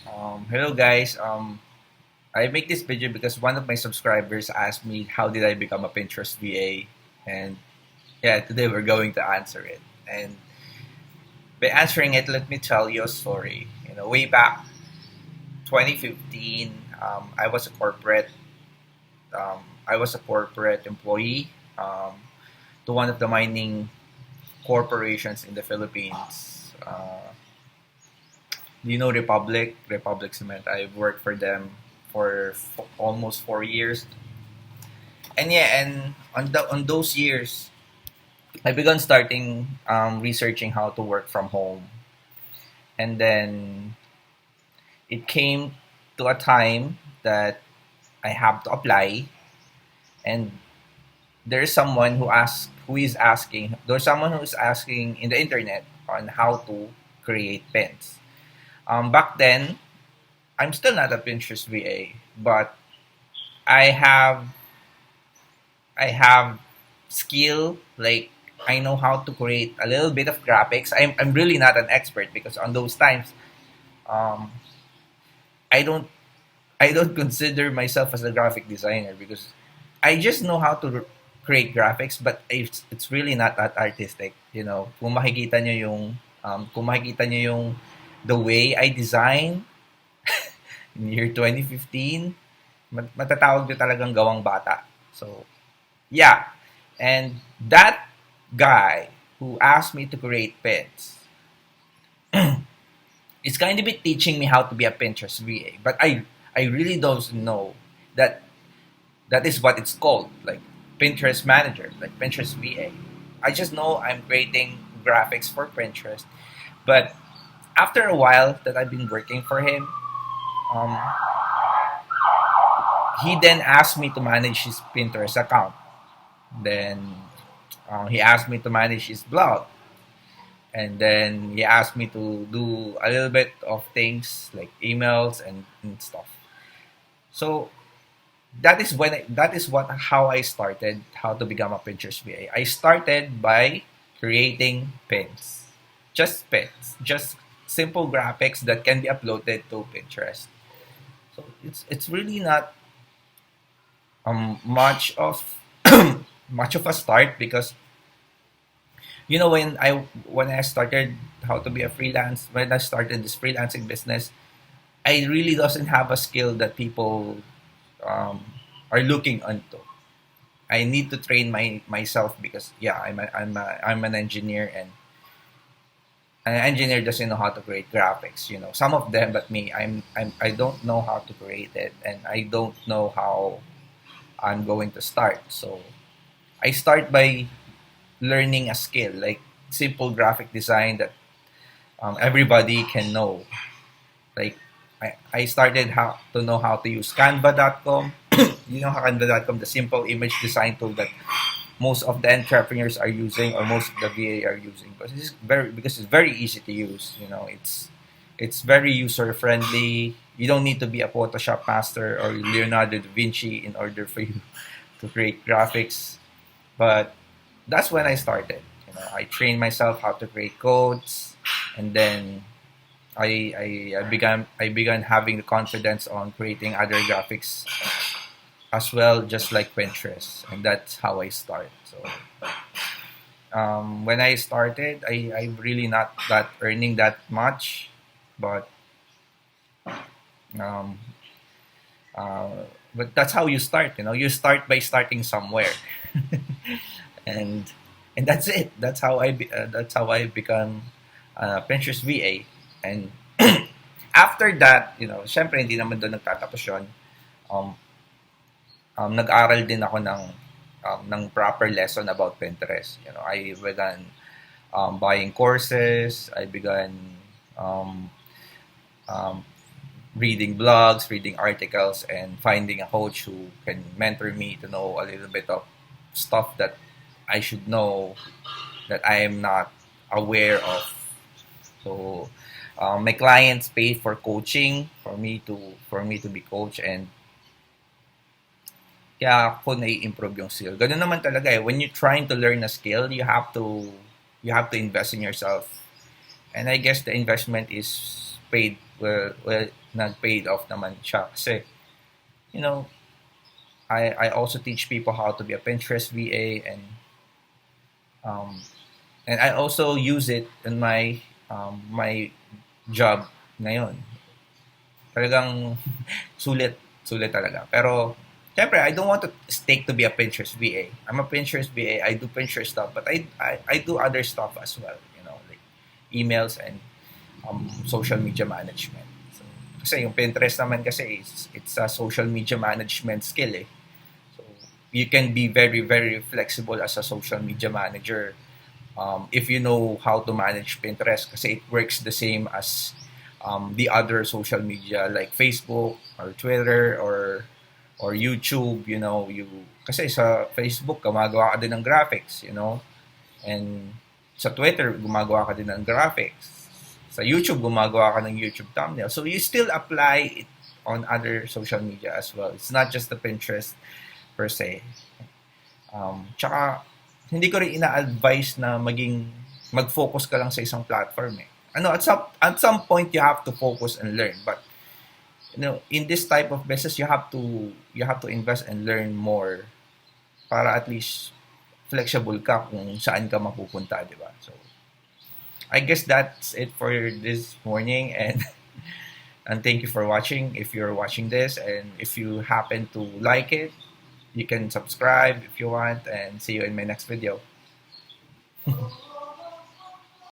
Hello guys. I make this video because one of my subscribers asked me how did I become a Pinterest VA, and yeah, today we're going to answer it. And by answering it, let me tell you a story. Way back 2015, I was a corporate employee to one of the mining corporations in the Philippines. Do you know Republic Cement? I've worked for them for almost 4 years, and yeah, and on those years, I began starting researching how to work from home, and then it came to a time that I have to apply, and there's someone who is asking in the internet on how to create pins. Back then, I'm still not a Pinterest VA, but I have I have skill, like I know how to create a little bit of graphics. I'm really not an expert because on those times, um, I don't I don't consider myself as a graphic designer because I just know how to create graphics, but it's really not that artistic. Kung makikita nyo yung the way I design in year 2015, matatawag nyo talagang gawang bata. So, yeah. And that guy who asked me to create pins is kind of be teaching me how to be a Pinterest VA. But I really don't know that that is what it's called, like Pinterest manager, like Pinterest VA. I just know I'm creating graphics for Pinterest. But after a while that I've been working for him, um, he then asked me to manage his Pinterest account. Then he asked me to manage his blog, and then he asked me to do a little bit of things like emails and stuff. So that is what how I started how to become a Pinterest VA. I started by creating pins, just simple graphics that can be uploaded to Pinterest. So it's really not much of much of a start because when I started how to be a freelance when I started this freelancing business, I really doesn't have a skill that people um, are looking onto. I need to train myself because yeah, I'm an engineer, and an engineer doesn't know how to create graphics. Some of them, but me, I don't know how to create it, and I don't know how I'm going to start. So I start by learning a skill like simple graphic design that everybody can know. Like I started how to know how to use Canva.com. Canva.com, the simple image design tool that most of the entrepreneurs are using or most of the VA are using. Because it's very easy to use. It's very user friendly. You don't need to be a Photoshop master or Leonardo da Vinci in order for you to create graphics. But that's when I started. I trained myself how to create codes, and then I began having the confidence on creating other graphics as well, just like Pinterest, and that's how I start. So when I started, I'm really not that earning that much, but um, but that's how you start. You start by starting somewhere, and and that's it. That's how I become Pinterest VA. And after that, syempre hindi naman doon nagtatapos yun. Um, Nag-aral din ako ng proper lesson about Pinterest. I began buying courses. I began um, um, reading blogs, reading articles, and finding a coach who can mentor me to know a little bit of stuff that I should know that I am not aware of. So my clients pay for coaching for me to be coach, and kaya ako nai-improve yung skill. Ganun naman talaga eh. When you're trying to learn a skill, you have to invest in yourself. And I guess the investment is nag-paid off naman siya kasi, you know, I also teach people how to be a Pinterest VA, um, and I also use it in my job ngayon. Talagang sulit talaga. Pero syempre, I don't want to stick to be a Pinterest VA. I'm a Pinterest VA. I do Pinterest stuff, but I do other stuff as well, like emails and social media management. So, kasi yung Pinterest naman kasi it's a social media management skill eh. So, you can be very, very flexible as a social media manager if you know how to manage Pinterest kasi it works the same as the other social media like Facebook or Twitter or YouTube, kasi sa Facebook gumagawa ka din ng graphics, and sa Twitter gumagawa ka din ng graphics. Sa YouTube gumagawa ka ng YouTube thumbnail. So you still apply it on other social media as well. It's not just the Pinterest per se. Tsaka hindi ko rin ina-advise na mag-focus ka lang sa isang platform eh. At some point you have to focus and learn, but in this type of business you have to invest and learn more para at least flexible ka kung saan ka mapupunta, di ba? So I guess that's it for this morning, and and thank you for watching if you're watching this, and if you happen to like it, you can subscribe if you want, and see you in my next video.